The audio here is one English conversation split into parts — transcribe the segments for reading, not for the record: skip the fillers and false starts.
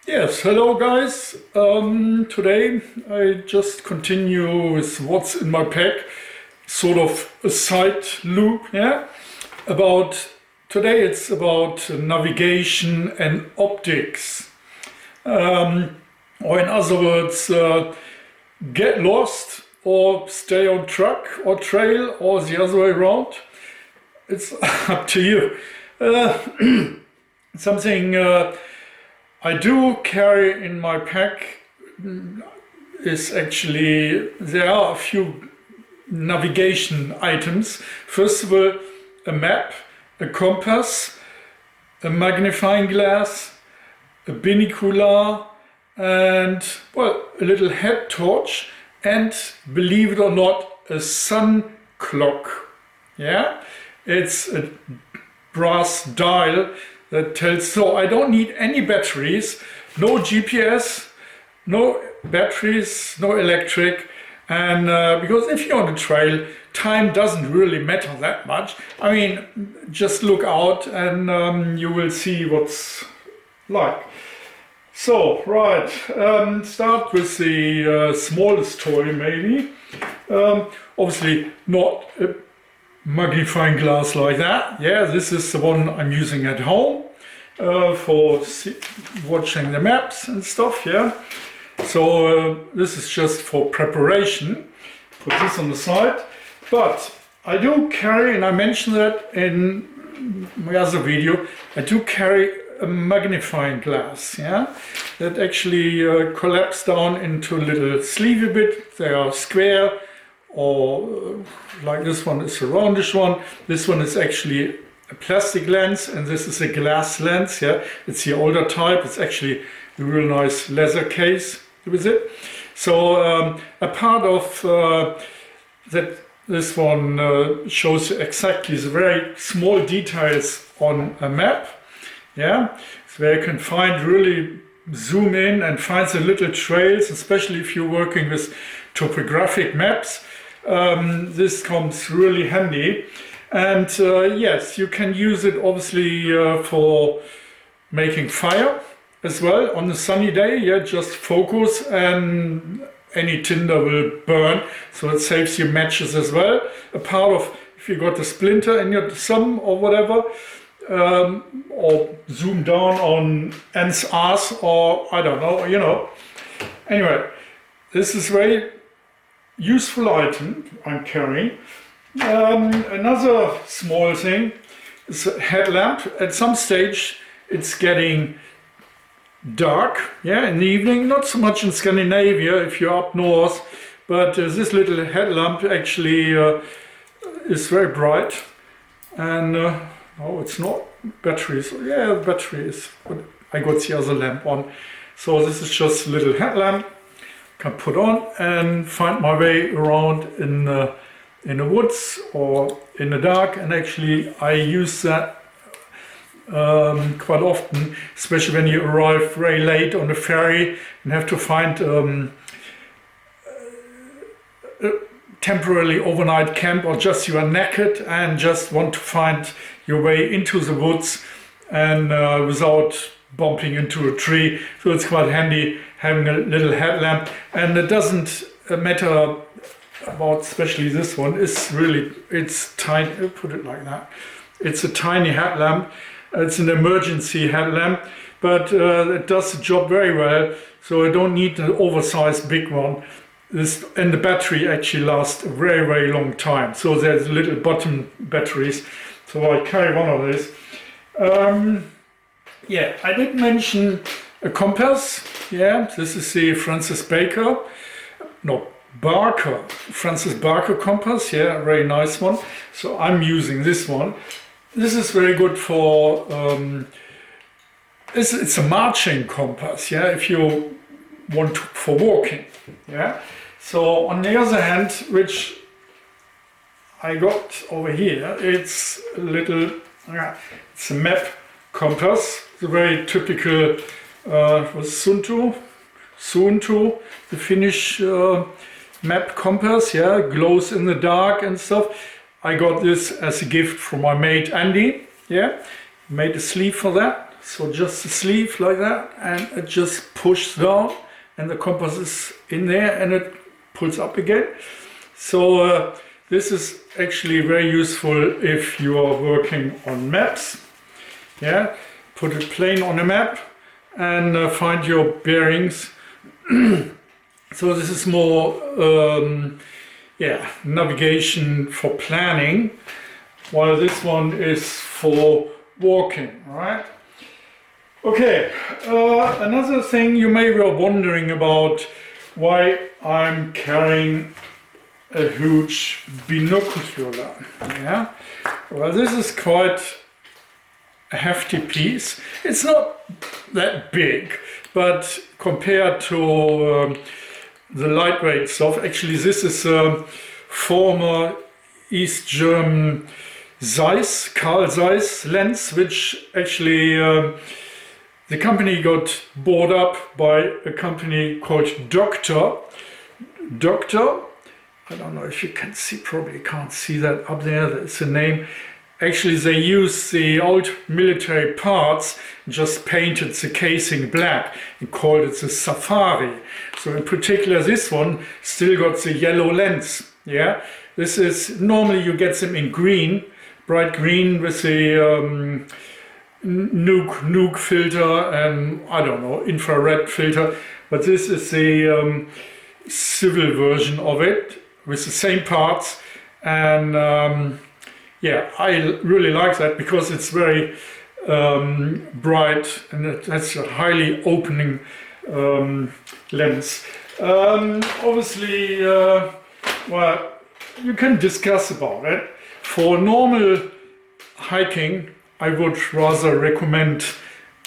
Yes, hello guys. Today I just continue with what's in my pack, sort of a side loop, yeah. Today it's about navigation and optics, or in other words, get lost or stay on track or trail or the other way around. It's up to you. Something I do carry in my pack is actually, there are a few navigation items. First of all, a map, a compass, a magnifying glass, a binocular, and, well, a little head torch, and, believe it or not, a sun clock. Yeah, it's a brass dial that tells, so I don't need any batteries, no GPS, no batteries, no electric, and because if you're on the trail, time doesn't really matter that much. I mean, just look out and you will see what's like. So, right, start with the smallest toy maybe. Obviously not a magnifying glass like that. Yeah, this is the one I'm using at home for watching the maps and stuff. Yeah, so this is just for preparation. Put this on the side. But I do carry, and I mentioned that in my other video, I do carry a magnifying glass. Yeah, that actually collapse down into a little sleeve a bit. They are square, or like this one is a roundish one. This one is actually a plastic lens, and this is a glass lens. Yeah, it's the older type. It's actually a real nice leather case with it. So a part of that, this one shows exactly the very small details on a map. Yeah, so where you can find, really zoom in and find the little trails, especially if you're working with topographic maps. This comes really handy, and yes, you can use it obviously for making fire as well on a sunny day. Yeah, just focus and any tinder will burn, so it saves you matches as well. A part of, if you got a splinter in your thumb or whatever, or zoom down on ants ass, or I don't know, you know. Anyway, this is very useful item I'm carrying. Another small thing is a headlamp. At some stage it's getting dark, yeah, in the evening. Not so much in Scandinavia if you're up north, but this little headlamp actually is very bright. And oh, it's not batteries. Yeah, batteries, but I got the other lamp on. So this is just a little headlamp can put on and find my way around in the woods or in the dark. And actually I use that quite often, especially when you arrive very late on the ferry and have to find a temporarily overnight camp, or just you are naked and just want to find your way into the woods and without bumping into a tree. So it's quite handy having a little headlamp, and it doesn't matter about, especially this one, it's tiny, put it like that. It's a tiny headlamp. It's an emergency headlamp, but it does the job very well, so I don't need an oversized big one. And the battery actually lasts a very, very long time. So there's little bottom batteries, so I carry one of these. Yeah, I did mention a compass. Yeah, this is the Francis Barker compass. Yeah, a very nice one. So I'm using this one. This is very good for, it's a marching compass. Yeah, if you want to, for walking. Yeah. So on the other hand, which I got over here, it's a little, it's a map compass. It's a very typical Suunto, the Finnish map compass. Yeah, glows in the dark and stuff. I got this as a gift from my mate Andy. Yeah, made a sleeve for that. so just the sleeve like that, and it just pushes down and the compass is in there and it pulls up again. So this is actually very useful if you are working on maps. Yeah, put it plain on a map and find your bearings. So this is more navigation for planning, while this one is for walking, right? Okay, another thing you may be wondering about, why I'm carrying a huge binocular. Yeah, well, this is quite a hefty piece. It's not that big, but compared to the lightweight stuff, actually this is a former East-German Zeiss, Carl Zeiss Lens, which actually the company got bought up by a company called Docter. I don't know if you can see, probably can't see that up there, that's the name. Actually, they used the old military parts, just painted the casing black and called it the Safari. So in particular, this one still got the yellow lens. Yeah, this is, normally you get them in green, bright green with the nuke filter and I don't know, infrared filter. But this is the civil version of it with the same parts, and yeah, I really like that because it's very bright and it has a highly opening lens. Obviously, well, you can discuss about it. For normal hiking, I would rather recommend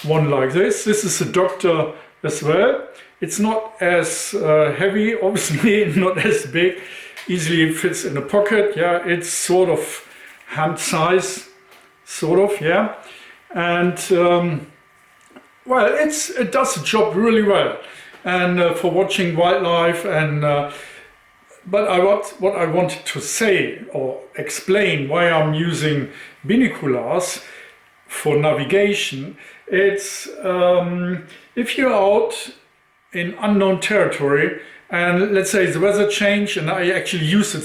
one like this. This is a Docter as well. It's not as heavy, obviously, not as big. Easily fits in a pocket. Yeah, it's sort of hand size, sort of, yeah. And well, it does the job really well. And for watching wildlife and but what I wanted to say or explain why I'm using binoculars for navigation, it's if you're out in unknown territory and let's say the weather change, and I actually use it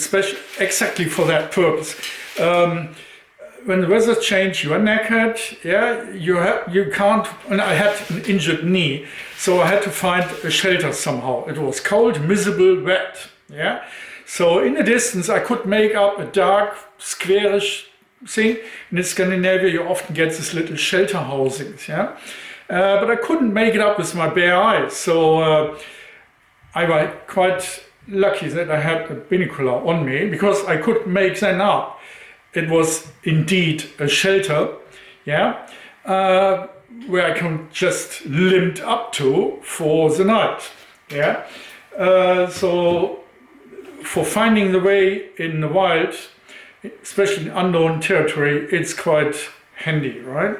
exactly for that purpose. When the weather change, you are naked, yeah, you can't, and I had an injured knee, so I had to find a shelter somehow. It was cold, miserable, wet, yeah. So in the distance I could make up a dark, squarish thing. In Scandinavia you often get these little shelter housings, yeah. But I couldn't make it up with my bare eyes, so I was quite lucky that I had a binocular on me, because I could make that up. It was indeed a shelter, yeah, where I can just limp up to for the night, yeah. So for finding the way in the wild, especially in unknown territory, it's quite handy, right?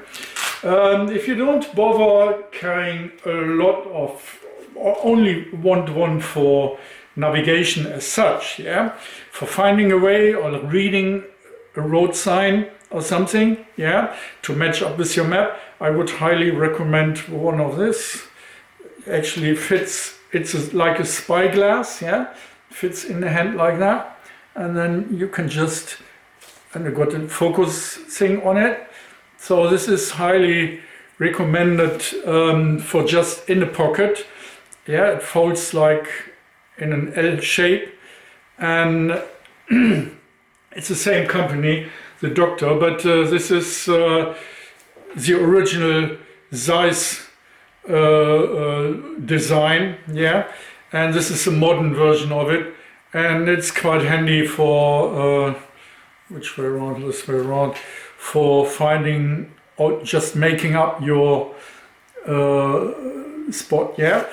If you don't bother carrying a lot of, or only want one for navigation as such, yeah, for finding a way or reading a road sign or something, yeah, to match up with your map, I would highly recommend one of this. Actually fits, it's like a spyglass, yeah, fits in the hand like that, and then you can just, and I've got a focus thing on it. So this is highly recommended for just in the pocket. Yeah, it folds like in an L shape, and it's the same company, the Docter, but this is the original Zeiss design, yeah, and this is a modern version of it, and it's quite handy for which way around, this way around, for finding or just making up your spot, yeah.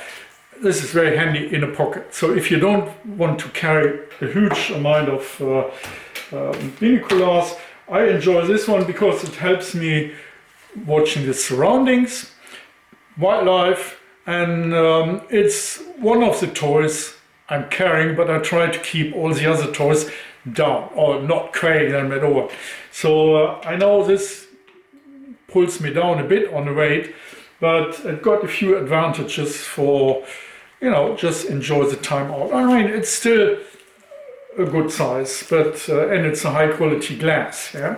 This is very handy in a pocket. So if you don't want to carry a huge amount of binoculars, I enjoy this one because it helps me watching the surroundings, wildlife, and it's one of the toys I'm carrying, but I try to keep all the other toys down or not carrying them at all. So I know this pulls me down a bit on the weight, but it got a few advantages for, you know, just enjoy the time out. I mean, it's still a good size, but and it's a high quality glass. Yeah.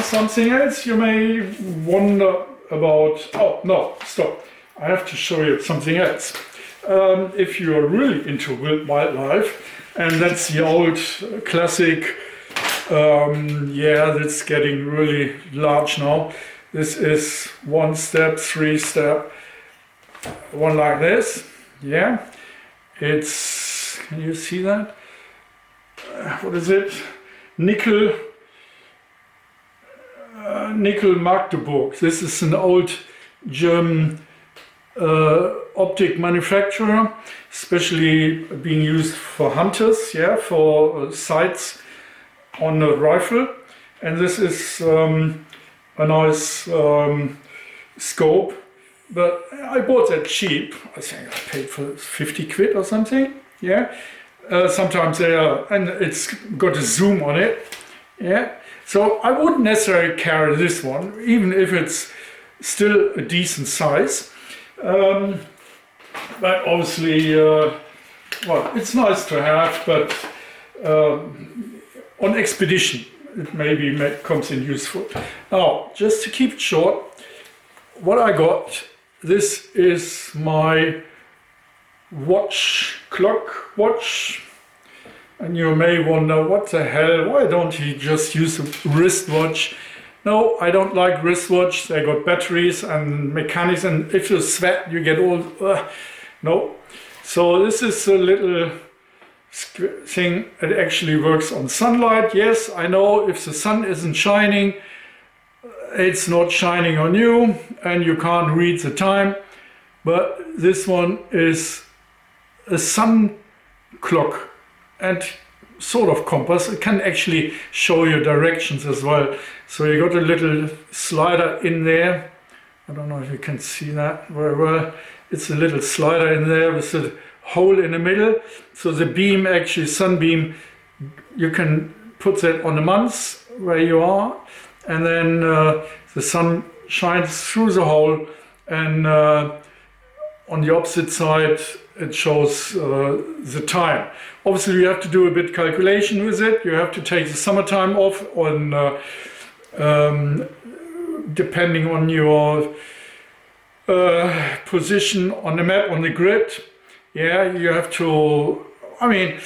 Something else you may wonder about. Oh no, stop! I have to show you something else. If you are really into wildlife, and that's the old classic. Yeah, that's getting really large now. This is 1 step, 3 step, one like this. Yeah, it's, can you see that? What is it? Nickel Magdeburg. This is an old German optic manufacturer, especially being used for hunters, yeah, for sights on the rifle. And this is a nice scope, but I bought that cheap. I think I paid for 50 quid or something. Yeah, sometimes they are, and it's got a zoom on it. Yeah, so I wouldn't necessarily carry this one, even if it's still a decent size. But obviously, well, it's nice to have, but on expedition it maybe comes in useful. Now, just to keep it short, what I got, this is my clock watch, and you may wonder, what the hell, why don't you just use a wristwatch? No, I don't like wristwatch. They got batteries and mechanics, and if you sweat, you get all. No, so this is a little thing. It actually works on sunlight. Yes, I know if the sun isn't shining, it's not shining on you, and you can't read the time. But this one is a sun clock and sort of compass. It can actually show you directions as well. So you got a little slider in there. I don't know if you can see that very well. It's a little slider in there with a hole in the middle. So the beam, actually sunbeam, you can put that on the months where you are, and then the sun shines through the hole, and on the opposite side it shows the time. Obviously you have to do a bit calculation with it. You have to take the summertime off on depending on your position on the map, on the grid. Yeah, you have to, I mean,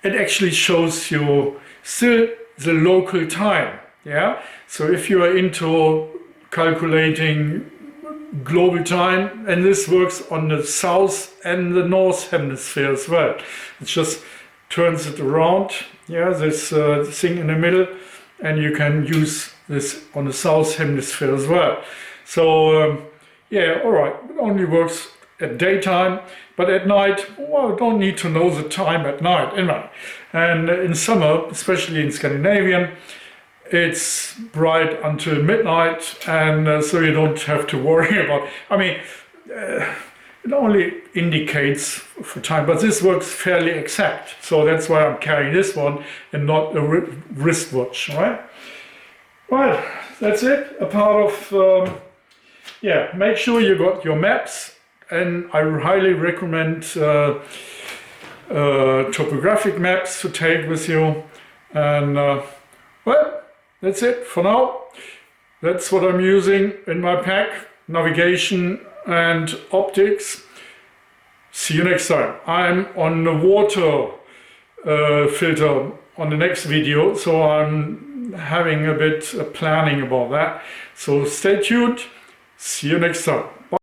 it actually shows you still the local time. Yeah, so if you are into calculating global time, and this works on the south and the north hemisphere as well. It just turns it around, yeah, this thing in the middle, and you can use this on the south hemisphere as well. So yeah, all right, it only works at daytime, but at night, well, I don't need to know the time at night, anyway. And in summer, especially in Scandinavian, it's bright until midnight, and so you don't have to worry about, I mean, it only indicates for time, but this works fairly exact. So that's why I'm carrying this one and not a wristwatch, right? Well, that's it. A part of, yeah, make sure you got your maps, and I highly recommend topographic maps to take with you. And well, that's it for now. That's what I'm using in my pack, navigation and optics. See you next time. I'm on the water filter on the next video, so I'm having a bit of planning about that. So stay tuned. See you next time.